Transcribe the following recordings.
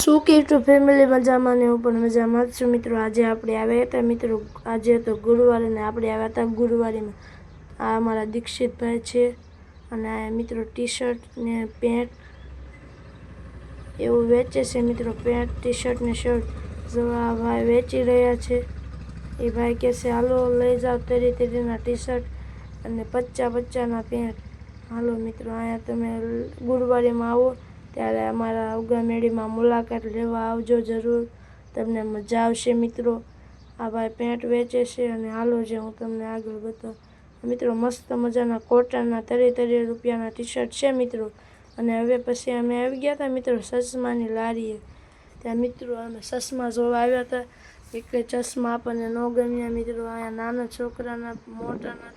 શું કે YouTube family મજામાં ને હું પણ મજામાં જ છું મિત્રો। આજે આપણે આવ્યા હતા મિત્રો, આજે તો ગુરુવાર અને આપણે આવ્યા હતા ગુરુવારીમાં। આ અમારા દીક્ષિતભાઈ છે અને આ મિત્રો ટી શર્ટ ને પેન્ટ એવું વેચે છે મિત્રો। પેન્ટ ટી શર્ટ ને શર્ટ જો આ ભાઈ વેચી રહ્યા છે। એ ભાઈ કહે છે હાલો લઈ જાઓ તરી તરીના ટી શર્ટ અને 50-50ના પેન્ટ। હાલો મિત્રો અહીંયા તમે ગુરુવારીમાં આવો ત્યારે અમારા ઉગામેડીમાં મુલાકાત લેવા આવજો જરૂર, તમને મજા આવશે મિત્રો। આ ભાઈ પેન્ટ વેચે છે અને હાલો જે હું તમને આગળ બતાવું મિત્રો। મસ્ત મજાના કોટનના 30 રૂપિયાના ટી શર્ટ છે મિત્રો। અને હવે પછી અમે આવી ગયા હતા મિત્રો ચશ્માની લારીએ। ત્યાં મિત્રો અમે ચશ્મા જોવા આવ્યા હતા। એક ચશ્મા આપણને ન ગમ્યા મિત્રો। અહીંયા નાના છોકરાના મોટાના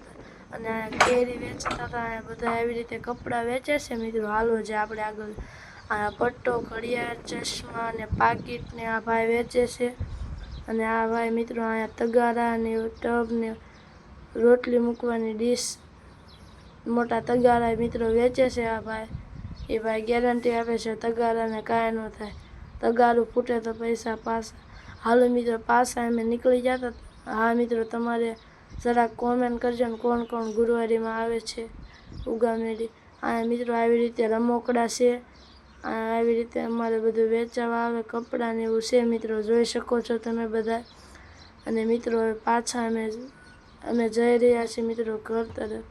અને અહીંયા કેરી વેચતા હતા। અહીંયા બધા આવી રીતે કપડાં વેચે છે મિત્રો। હાલો જે આપણે આગળ અહીંયા પટ્ટો, ઘડિયાળ, ચશ્મા અને પાકીટ ને આ ભાઈ વેચે છે। અને આ ભાઈ મિત્રો અહીંયા તગારા ને ટબ ને રોટલી મૂકવાની ડીશ મોટા તગારા મિત્રો વેચે છે આ ભાઈ। એ ભાઈ ગેરંટી આપે છે તગારાને કાંઈ ન થાય, તગારું ફૂટે તો પૈસા પાછા। હાલો મિત્રો પાછા અમે નીકળી જતા। હા મિત્રો તમારે જરાક કોમેન્ટ કરજો ને કોણ કોણ ગુરુવારીમાં આવે છે ઉગામેડી। અહીંયા મિત્રો આવી રીતે રમકડા છે, આવી રીતે અમારે બધું વેચાવા આવે કપડાં ને એવું છે મિત્રો, જોઈ શકો છો તમે બધા। અને મિત્રો પાછા અમે જઈ રહ્યા છીએ મિત્રો ઘર તરફ।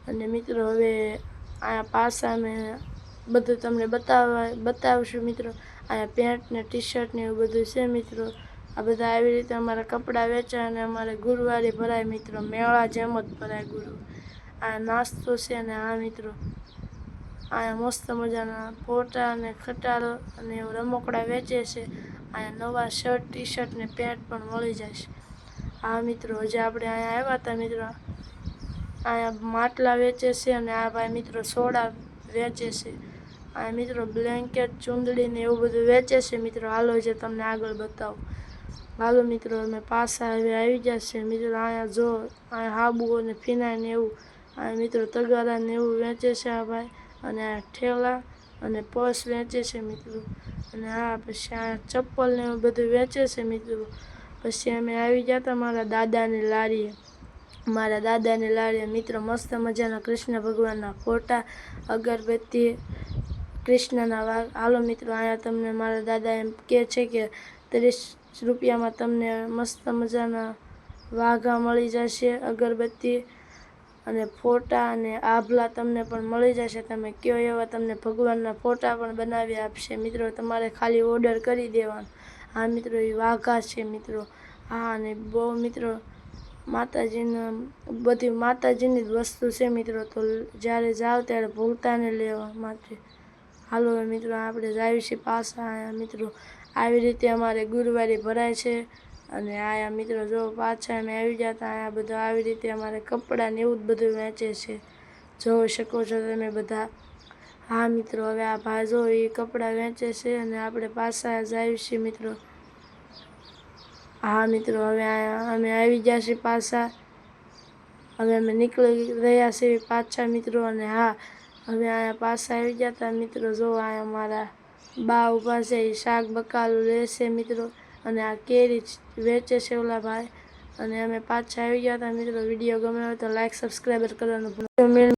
અને મિત્રો હવે અહીંયા પાછા અમે બધું તમને બતાવશું મિત્રો। અહીંયા પેન્ટ ને ટી શર્ટ ને એવું બધું છે મિત્રો। આ બધા આવી રીતે અમારા કપડાં વેચાય અને અમારે ગુરુવારે ભરાય મિત્રો, મેળા જેમ જ ભરાય ગુરુ। આ નાસ્તો છે અને આ મિત્રો અહીંયા મસ્ત મજાના ફોટા અને ખટારો અને એવું રમકડા વેચે છે। અહીંયા નવા શર્ટ ટી શર્ટ ને પેન્ટ પણ મળી જશે। હા મિત્રો હજી આપણે અહીંયા આવ્યા હતા મિત્રો। અહીંયા માટલા વેચે છે અને આ ભાઈ મિત્રો સોડા વેચે છે। આ મિત્રો બ્લેન્કેટ, ચૂંદડી ને એવું બધું વેચે છે મિત્રો। હાલો જે તમને આગળ બતાવું। હાલો મિત્રો અમે પાછા હવે આવી જશે મિત્રો। અહીંયા જો અહીંયા હાબુ અને ફિનાઈ ને એવું અહીંયા મિત્રો તગારા ને એવું વેચે છે આ ભાઈ। અને આ ઠેલા અને પર્સ વેચે છે મિત્રો। અને આ પછી અહીંયા ચપ્પલ ને એવું બધું વેચે છે મિત્રો। પછી અમે આવી ગયા હતા મારા દાદાની લારીએ। મારા દાદાની લારીએ મિત્રો મસ્ત મજાના કૃષ્ણ ભગવાનના ફોટા, અગરબત્તી, કૃષ્ણના વાઘ। હાલો મિત્રો અહીંયા તમને મારા દાદા એમ કહે છે કે 30 રૂપિયામાં તમને મસ્ત મજાના વાઘા મળી જશે, અગરબત્તી અને ફોટા અને આભલા તમને પણ મળી જશે। તમે કહો એવા તમને ભગવાનના ફોટા પણ બનાવી આપશે મિત્રો, તમારે ખાલી ઓર્ડર કરી દેવાનો। હા મિત્રો એ વાઘા છે મિત્રો। હા અને બહુ મિત્રો માતાજીના બધી માતાજીની જ વસ્તુ છે મિત્રો, તો જ્યારે જાઓ ત્યારે ભૂલતા ને લેવા માટે। હાલો મિત્રો આપણે જાય છીએ પાછા અહીંયા મિત્રો। આવી રીતે અમારે ગુરુવારે ભરાય છે। અને આયા મિત્રો જો પાછા અમે આવી ગયા હતા। અહીંયા બધા આવી રીતે અમારે કપડાં ને એવું જ બધું વેચે છે, જોઈ શકો છો તમે બધા। હા મિત્રો હવે આ ભાઈ જો એ કપડાં વેચે છે અને આપણે પાછા જાય છીએ મિત્રો। હા મિત્રો હવે અમે આવી ગયા છીએ પાછા। હવે અમે નીકળી રહ્યા છીએ પાછા મિત્રો। અને હા હવે અહીંયા પાછા આવી ગયા હતા મિત્રો। જો અહીંયા મારા બા ઊભા છે, એ શાક બકાલું લેશે મિત્રો। અને આ કેરી વેચે છે ઓલા ભાઈ। અને અમે પાછા આવી ગયા હતા મિત્રો। વિડીયો ગમે હોય તો લાઈક સબસ્ક્રાઈબર કરવાનું ભૂલતા નહીં।